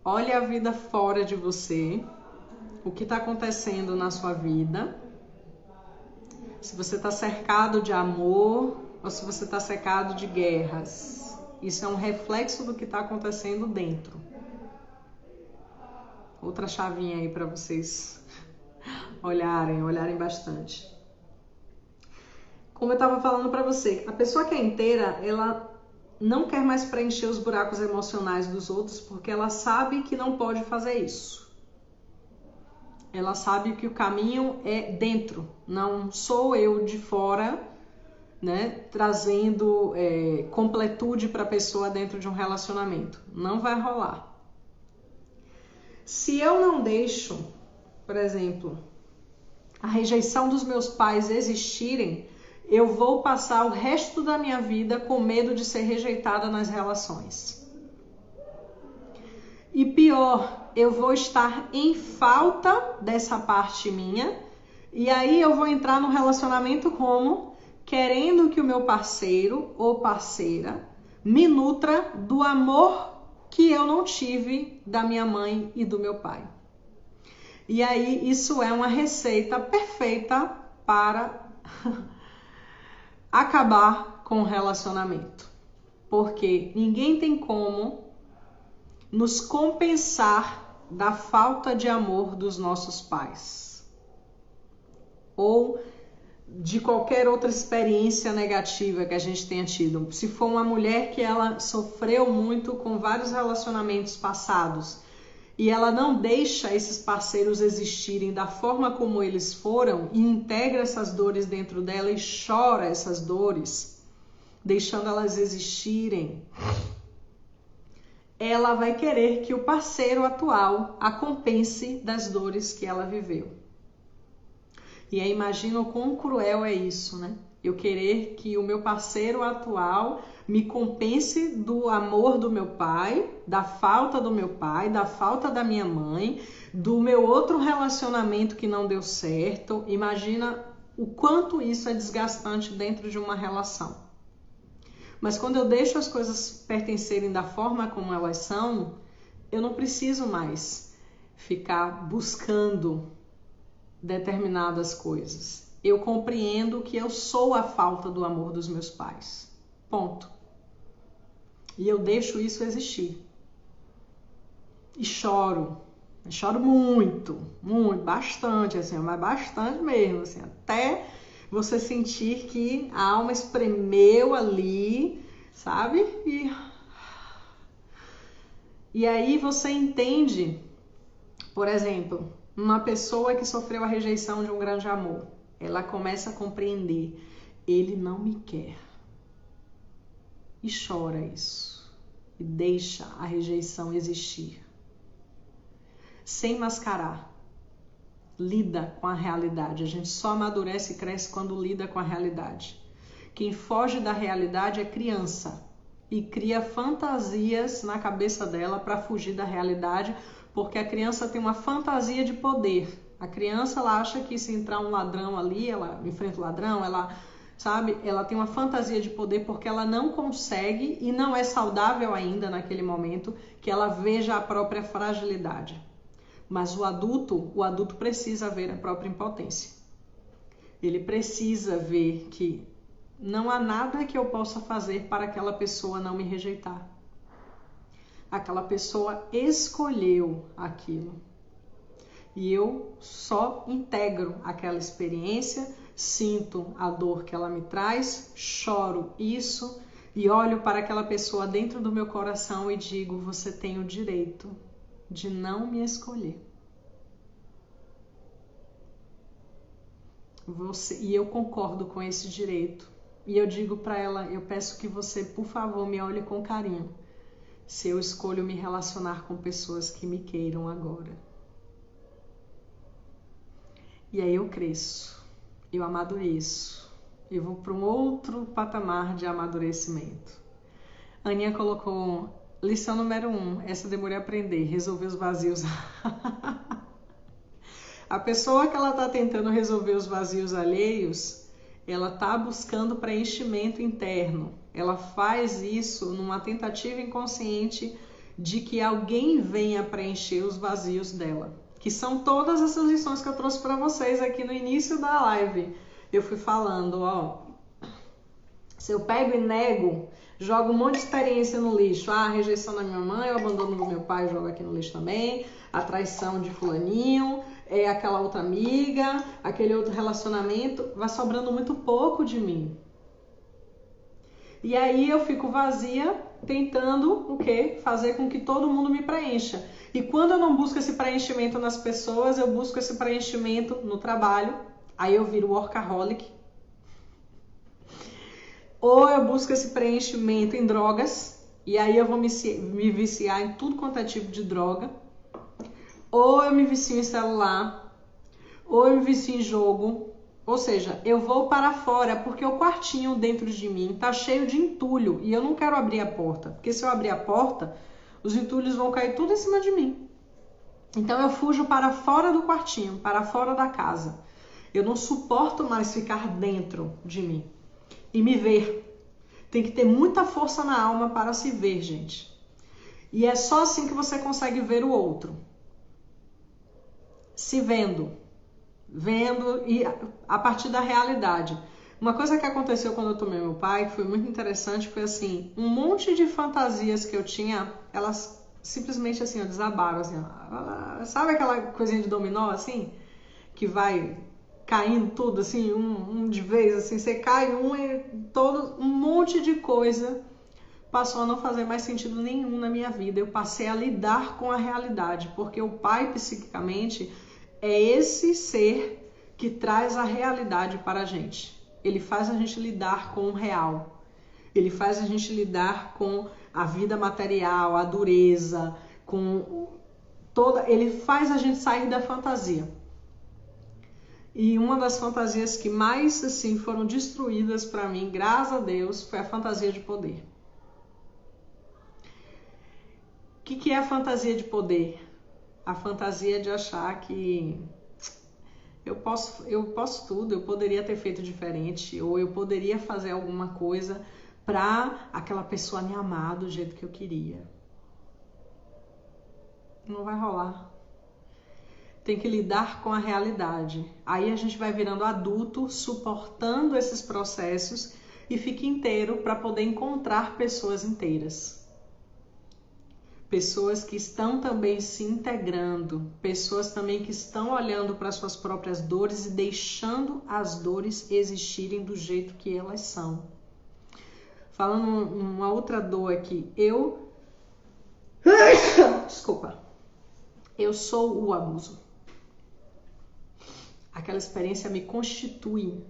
Olhe a vida fora de você. O que está acontecendo na sua vida. Se você está cercado de amor ou se você está cercado de guerras. Isso é um reflexo do que está acontecendo dentro. Outra chavinha aí para vocês olharem bastante. Como eu estava falando para você, a pessoa que é inteira, ela não quer mais preencher os buracos emocionais dos outros porque ela sabe que não pode fazer isso. Ela sabe que o caminho é dentro, não sou eu de fora, né, trazendo completude para a pessoa dentro de um relacionamento. Não vai rolar. Se eu não deixo, por exemplo, a rejeição dos meus pais existirem, eu vou passar o resto da minha vida com medo de ser rejeitada nas relações. E pior, eu vou estar em falta dessa parte minha, e aí eu vou entrar no relacionamento como querendo que o meu parceiro ou parceira me nutra do amor que eu não tive da minha mãe e do meu pai. E aí isso é uma receita perfeita para acabar com o relacionamento. Porque ninguém tem como nos compensar da falta de amor dos nossos pais. Ou de qualquer outra experiência negativa que a gente tenha tido. Se for uma mulher que ela sofreu muito com vários relacionamentos passados e ela não deixa esses parceiros existirem da forma como eles foram e integra essas dores dentro dela e chora essas dores, deixando elas existirem, ela vai querer que o parceiro atual a compense das dores que ela viveu. E aí imagina o quão cruel é isso, né? Eu querer que o meu parceiro atual me compense do amor do meu pai, da falta do meu pai, da falta da minha mãe, do meu outro relacionamento que não deu certo. Imagina o quanto isso é desgastante dentro de uma relação. Mas quando eu deixo as coisas pertencerem da forma como elas são, eu não preciso mais ficar buscando determinadas coisas. Eu compreendo que eu sou a falta do amor dos meus pais. Ponto. E eu deixo isso existir. E choro. Eu choro muito, muito, bastante, assim, mas bastante mesmo, assim, até você sentir que a alma espremeu ali, sabe? E aí você entende, por exemplo, uma pessoa que sofreu a rejeição de um grande amor, ela começa a compreender, ele não me quer. E chora isso. E deixa a rejeição existir. Sem mascarar. Lida com a realidade. A gente só amadurece e cresce quando lida com a realidade. Quem foge da realidade é criança. E cria fantasias na cabeça dela para fugir da realidade, porque a criança tem uma fantasia de poder. A criança, ela acha que se entrar um ladrão ali, ela enfrenta o ladrão, ela, sabe, ela tem uma fantasia de poder porque ela não consegue e não é saudável ainda naquele momento que ela veja a própria fragilidade. Mas o adulto precisa ver a própria impotência. Ele precisa ver que não há nada que eu possa fazer para aquela pessoa não me rejeitar. Aquela pessoa escolheu aquilo. E eu só integro aquela experiência, sinto a dor que ela me traz, choro isso e olho para aquela pessoa dentro do meu coração e digo, você tem o direito de não me escolher. E eu concordo com esse direito. E eu digo para ela, eu peço que você, por favor, me olhe com carinho. Se eu escolho me relacionar com pessoas que me queiram agora. E aí eu cresço, eu amadureço, eu vou para um outro patamar de amadurecimento. A Aninha colocou, lição número 1, essa demorei a aprender, resolver os vazios. A pessoa que ela está tentando resolver os vazios alheios, ela está buscando preenchimento interno. Ela faz isso numa tentativa inconsciente de que alguém venha preencher os vazios dela. Que são todas essas lições que eu trouxe para vocês aqui no início da live. Eu fui falando, ó, se eu pego e nego, jogo um monte de experiência no lixo. Ah, a rejeição da minha mãe, o abandono do meu pai, eu jogo aqui no lixo também. A traição de fulaninho, aquela outra amiga, aquele outro relacionamento, vai sobrando muito pouco de mim. E aí eu fico vazia, tentando o quê? Fazer com que todo mundo me preencha. E quando eu não busco esse preenchimento nas pessoas, eu busco esse preenchimento no trabalho. Aí eu viro workaholic. Ou eu busco esse preenchimento em drogas. E aí eu vou me viciar em tudo quanto é tipo de droga. Ou eu me vicio em celular. Ou eu me vicio em jogo. Ou seja, eu vou para fora porque o quartinho dentro de mim tá cheio de entulho. E eu não quero abrir a porta. Porque se eu abrir a porta, os entulhos vão cair tudo em cima de mim. Então eu fujo para fora do quartinho, para fora da casa. Eu não suporto mais ficar dentro de mim e me ver. Tem que ter muita força na alma para se ver, gente. E é só assim que você consegue ver o outro. Se vendo. Vendo e a partir da realidade. Uma coisa que aconteceu quando eu tomei meu pai, que foi muito interessante, foi assim, um monte de fantasias que eu tinha, elas simplesmente assim, desabaram, assim, sabe aquela coisinha de dominó, assim, que vai caindo tudo, assim, um de vez, assim, você cai e todo, um monte de coisa passou a não fazer mais sentido nenhum na minha vida. Eu passei a lidar com a realidade, porque o pai, psiquicamente, é esse ser que traz a realidade para a gente. Ele faz a gente lidar com o real. Ele faz a gente lidar com a vida material, a dureza, com toda. Ele faz a gente sair da fantasia. E uma das fantasias que mais assim foram destruídas para mim, graças a Deus, foi a fantasia de poder. O que é a fantasia de poder? A fantasia de achar que eu posso tudo, eu poderia ter feito diferente, ou eu poderia fazer alguma coisa para aquela pessoa me amar do jeito que eu queria. Não vai rolar. Tem que lidar com a realidade. Aí a gente vai virando adulto, suportando esses processos e fica inteiro para poder encontrar pessoas inteiras. Pessoas que estão também se integrando, pessoas também que estão olhando para suas próprias dores e deixando as dores existirem do jeito que elas são. Falando uma outra dor aqui, desculpa, eu sou o abuso. Aquela experiência me constitui.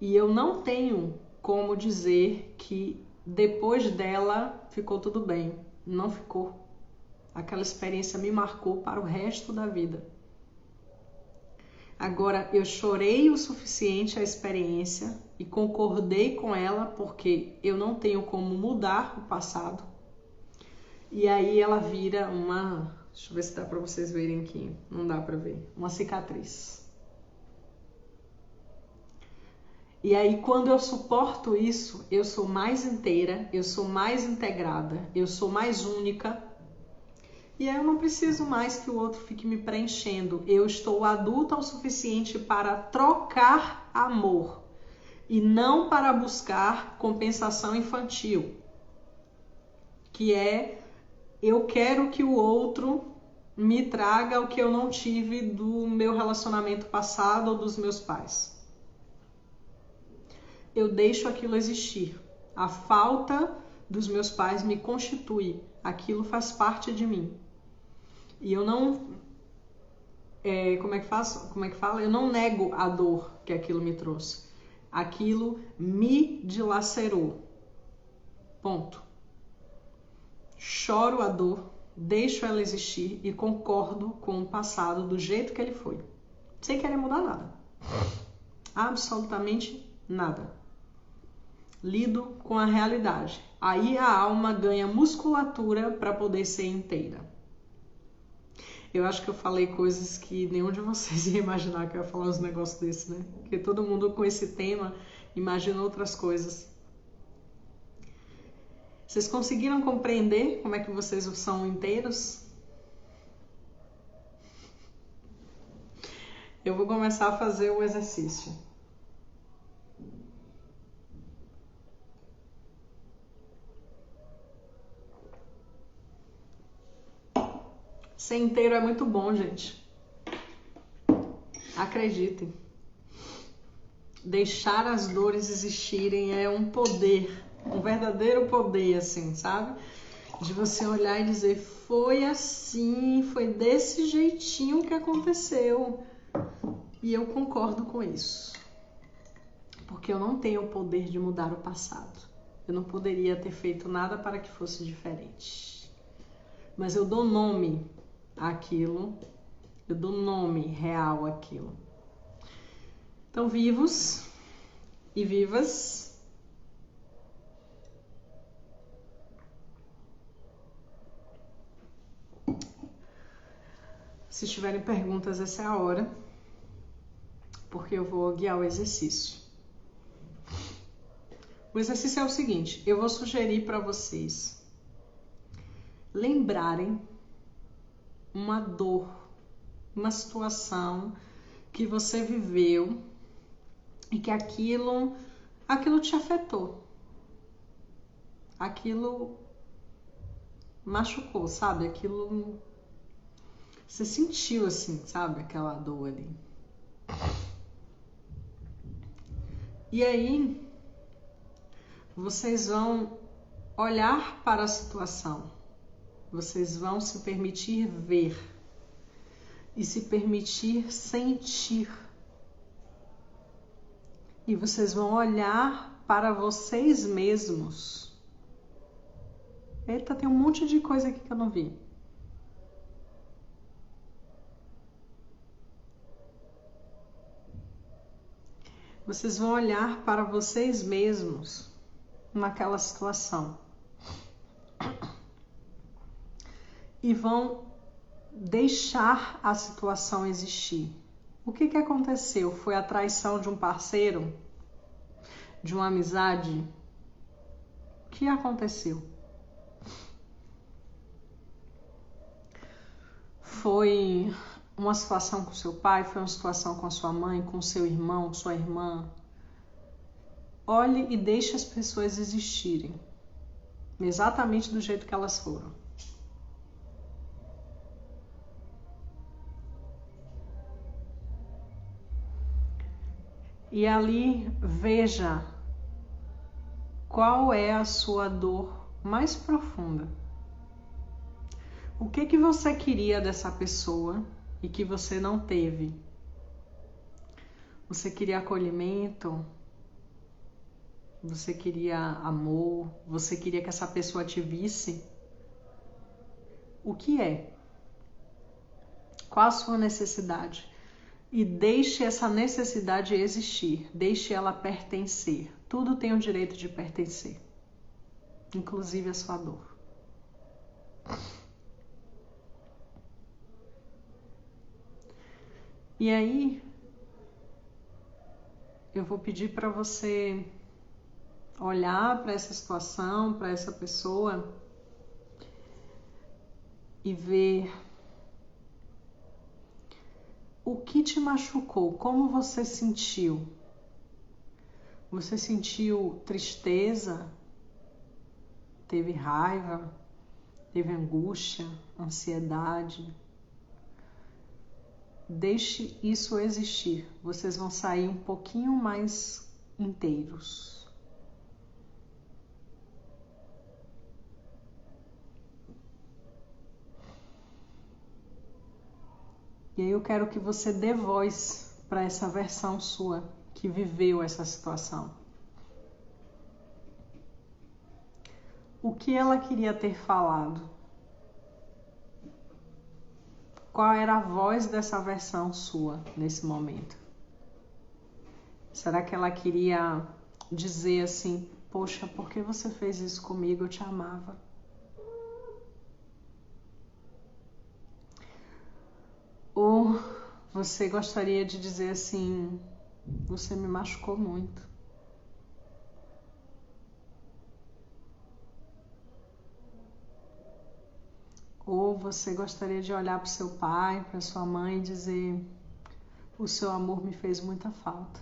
E eu não tenho como dizer que depois dela ficou tudo bem. Não ficou. Aquela experiência me marcou para o resto da vida. Agora, eu chorei o suficiente a experiência e concordei com ela porque eu não tenho como mudar o passado. E aí ela vira uma... Deixa eu ver se dá para vocês verem aqui. Não dá para ver. Uma cicatriz. E aí, quando eu suporto isso, eu sou mais inteira, eu sou mais integrada, eu sou mais única. E aí eu não preciso mais que o outro fique me preenchendo. Eu estou adulta o suficiente para trocar amor e não para buscar compensação infantil. Que é, eu quero que o outro me traga o que eu não tive do meu relacionamento passado ou dos meus pais. Eu deixo aquilo existir. A falta dos meus pais me constitui. Aquilo faz parte de mim. E eu não... como é que fala? Eu não nego a dor que aquilo me trouxe. Aquilo me dilacerou. Ponto. Choro a dor, deixo ela existir e concordo com o passado do jeito que ele foi. Sem querer mudar nada. Absolutamente nada. Lido com a realidade. Aí a alma ganha musculatura para poder ser inteira. Eu acho que eu falei coisas que nenhum de vocês ia imaginar que eu ia falar uns negócios desses, né? Porque todo mundo com esse tema imagina outras coisas. Vocês conseguiram compreender como é que vocês são inteiros? Eu vou começar a fazer o exercício. Ser inteiro é muito bom, gente. Acreditem. Deixar as dores existirem é um poder, um verdadeiro poder, assim, sabe? De você olhar e dizer, foi assim, foi desse jeitinho que aconteceu. E eu concordo com isso. Porque eu não tenho o poder de mudar o passado. Eu não poderia ter feito nada para que fosse diferente. Mas eu dou nome àquilo, eu dou nome real àquilo. Então, vivos e vivas, Se tiverem perguntas, essa é a hora, porque eu vou guiar o exercício. O exercício é o seguinte, eu vou sugerir para vocês lembrarem uma dor, uma situação que você viveu e que aquilo te afetou. Aquilo machucou, sabe? Aquilo você sentiu assim, sabe? Aquela dor ali. E aí vocês vão olhar para a situação. Vocês vão se permitir ver e se permitir sentir. E vocês vão olhar para vocês mesmos. Eita, tem um monte de coisa aqui que eu não vi. Vocês vão olhar para vocês mesmos naquela situação. E vão deixar a situação existir. O que aconteceu? Foi a traição de um parceiro? De uma amizade? O que aconteceu? Foi uma situação com seu pai? Foi uma situação com a sua mãe, com seu irmão, sua irmã? Olhe e deixe as pessoas existirem. Exatamente do jeito que elas foram. E ali veja qual é a sua dor mais profunda. O que você queria dessa pessoa e que você não teve? Você queria acolhimento? Você queria amor? Você queria que essa pessoa te visse? O que é? Qual a sua necessidade? E deixe essa necessidade existir, deixe ela pertencer. Tudo tem o direito de pertencer, inclusive a sua dor. E aí, eu vou pedir para você olhar para essa situação, para essa pessoa e ver o que te machucou, como você sentiu. Você sentiu tristeza? Teve raiva? Teve angústia? Ansiedade? Deixe isso existir. Vocês vão sair um pouquinho mais inteiros. E aí eu quero que você dê voz para essa versão sua que viveu essa situação. O que ela queria ter falado? Qual era a voz dessa versão sua nesse momento? Será que ela queria dizer assim, poxa, por que você fez isso comigo? Eu te amava. Ou você gostaria de dizer assim, você me machucou muito. Ou você gostaria de olhar para o seu pai, para sua mãe e dizer, o seu amor me fez muita falta.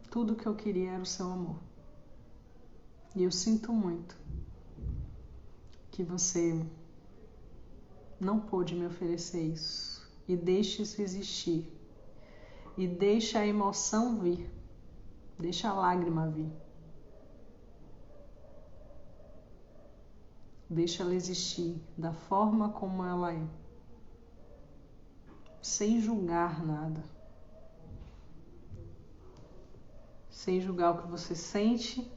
Tudo que eu queria era o seu amor. E eu sinto muito que você não pôde me oferecer isso. E deixe isso existir. E deixe a emoção vir. Deixe a lágrima vir. Deixe ela existir da forma como ela é. Sem julgar nada. Sem julgar o que você sente,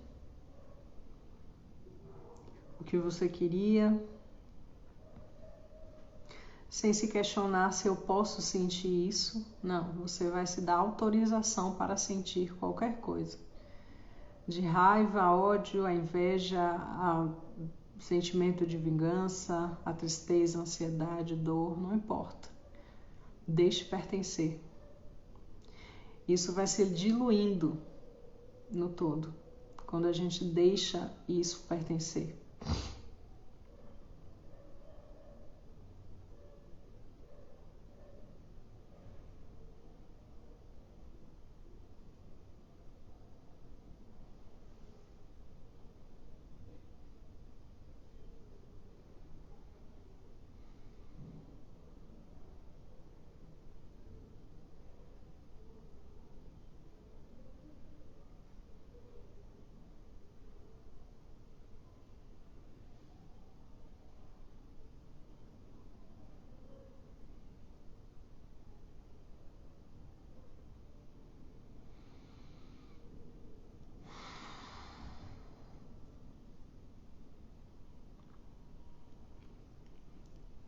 o que você queria, sem se questionar se eu posso sentir isso. Não, você vai se dar autorização para sentir qualquer coisa. De raiva, a ódio, a inveja, a sentimento de vingança, a tristeza, a ansiedade, dor, não importa. Deixe pertencer. Isso vai se diluindo no todo, quando a gente deixa isso pertencer.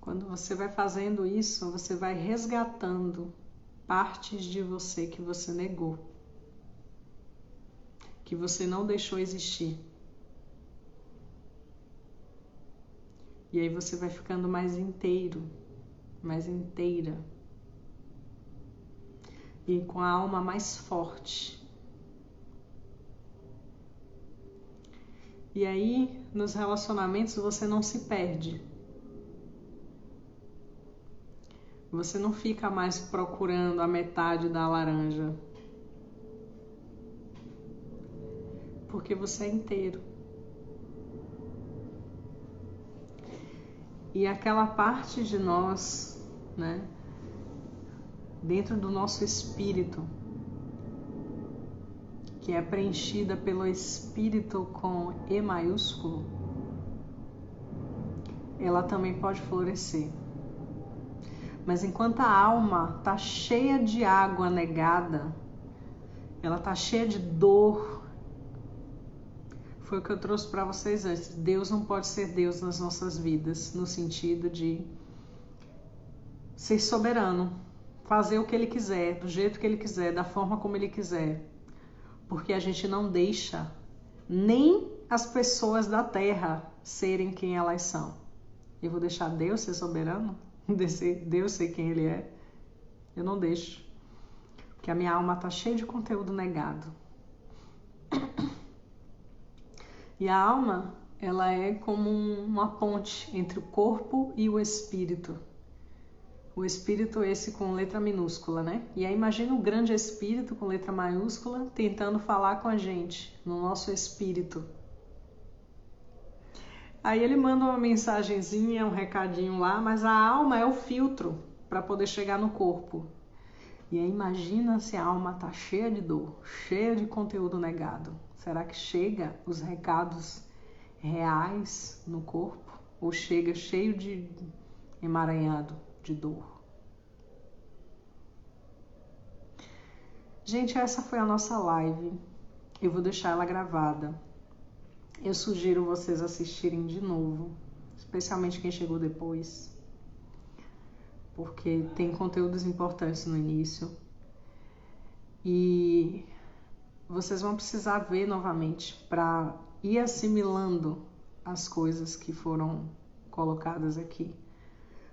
Quando você vai fazendo isso, você vai resgatando partes de você que você negou, que você não deixou existir. E aí você vai ficando mais inteiro, mais inteira. E com a alma mais forte. E aí, nos relacionamentos, você não se perde. Você não fica mais procurando a metade da laranja. Porque você é inteiro. E aquela parte de nós, né, dentro do nosso espírito, que é preenchida pelo espírito com E maiúsculo, ela também pode florescer. Mas enquanto a alma está cheia de água negada, ela está cheia de dor. Foi o que eu trouxe para vocês antes. Deus não pode ser Deus nas nossas vidas, no sentido de ser soberano, fazer o que Ele quiser, do jeito que Ele quiser, da forma como Ele quiser. Porque a gente não deixa nem as pessoas da terra serem quem elas são. Eu vou deixar Deus ser soberano? Deus ser quem Ele é? Eu não deixo. Porque a minha alma está cheia de conteúdo negado. E a alma, ela é como uma ponte entre o corpo e o espírito. O espírito esse com letra minúscula, né? E aí imagina o grande espírito com letra maiúscula tentando falar com a gente, no nosso espírito. Aí ele manda uma mensagenzinha, um recadinho lá, mas a alma é o filtro para poder chegar no corpo. E aí imagina se a alma tá cheia de dor, cheia de conteúdo negado. Será que chega os recados reais no corpo? Ou chega cheio de emaranhado de dor? Gente, essa foi a nossa live. Eu vou deixar ela gravada. Eu sugiro vocês assistirem de novo, especialmente quem chegou depois, porque tem conteúdos importantes no início e vocês vão precisar ver novamente para ir assimilando as coisas que foram colocadas aqui.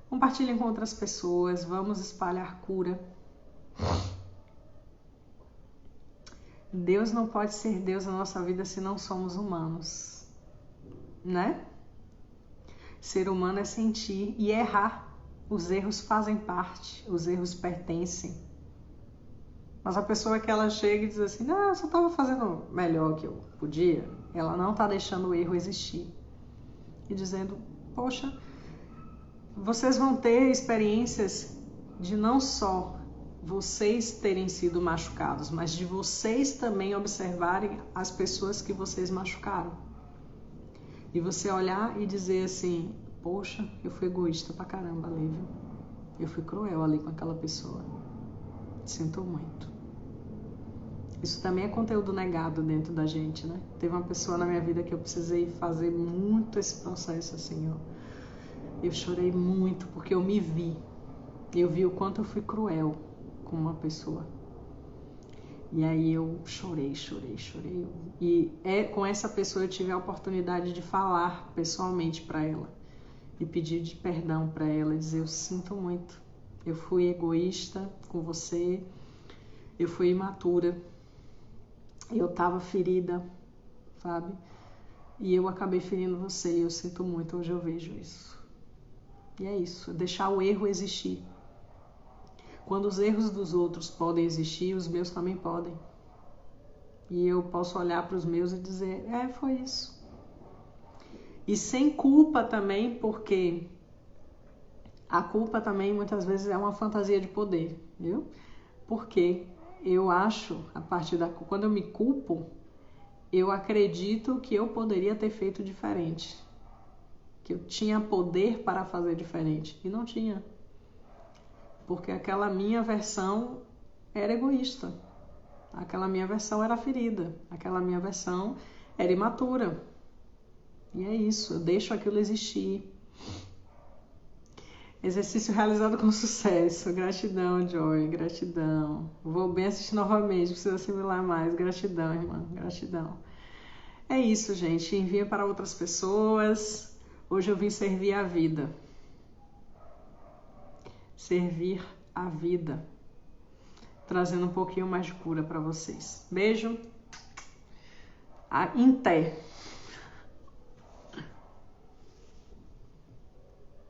Compartilhem com outras pessoas, vamos espalhar cura. Deus não pode ser Deus na nossa vida se não somos humanos, né? Ser humano é sentir e errar. Os erros fazem parte, os erros pertencem. Mas a pessoa que ela chega e diz assim, não, eu só estava fazendo melhor que eu podia, ela não está deixando o erro existir. E dizendo, poxa, vocês vão ter experiências de não só vocês terem sido machucados, mas de vocês também observarem as pessoas que vocês machucaram. E você olhar e dizer assim, poxa, eu fui egoísta pra caramba ali, viu? Eu fui cruel ali com aquela pessoa. Sinto muito. Isso também é conteúdo negado dentro da gente, né? Teve uma pessoa na minha vida que eu precisei fazer muito esse processo assim, ó. Eu chorei muito porque eu me vi. Eu vi o quanto eu fui cruel com uma pessoa. E aí eu chorei. E com essa pessoa eu tive a oportunidade de falar pessoalmente para ela. E pedir de perdão para ela, dizer: eu sinto muito, eu fui egoísta com você, eu fui imatura, eu estava ferida, sabe? E eu acabei ferindo você e eu sinto muito, hoje eu vejo isso. E é isso, deixar o erro existir. Quando os erros dos outros podem existir, os meus também podem. E eu posso olhar para os meus e dizer: foi isso. E sem culpa também, porque a culpa também muitas vezes é uma fantasia de poder, viu? Porque eu acho, quando eu me culpo, eu acredito que eu poderia ter feito diferente. Que eu tinha poder para fazer diferente. E não tinha. Porque aquela minha versão era egoísta. Aquela minha versão era ferida. Aquela minha versão era imatura. E é isso, eu deixo aquilo existir. Exercício realizado com sucesso. Gratidão, Joy, gratidão. Vou bem assistir novamente, preciso assimilar mais. Gratidão, irmã, gratidão. É isso, gente. Envia para outras pessoas. Hoje eu vim servir a vida. Servir a vida. Trazendo um pouquinho mais de cura para vocês. Beijo. Em té.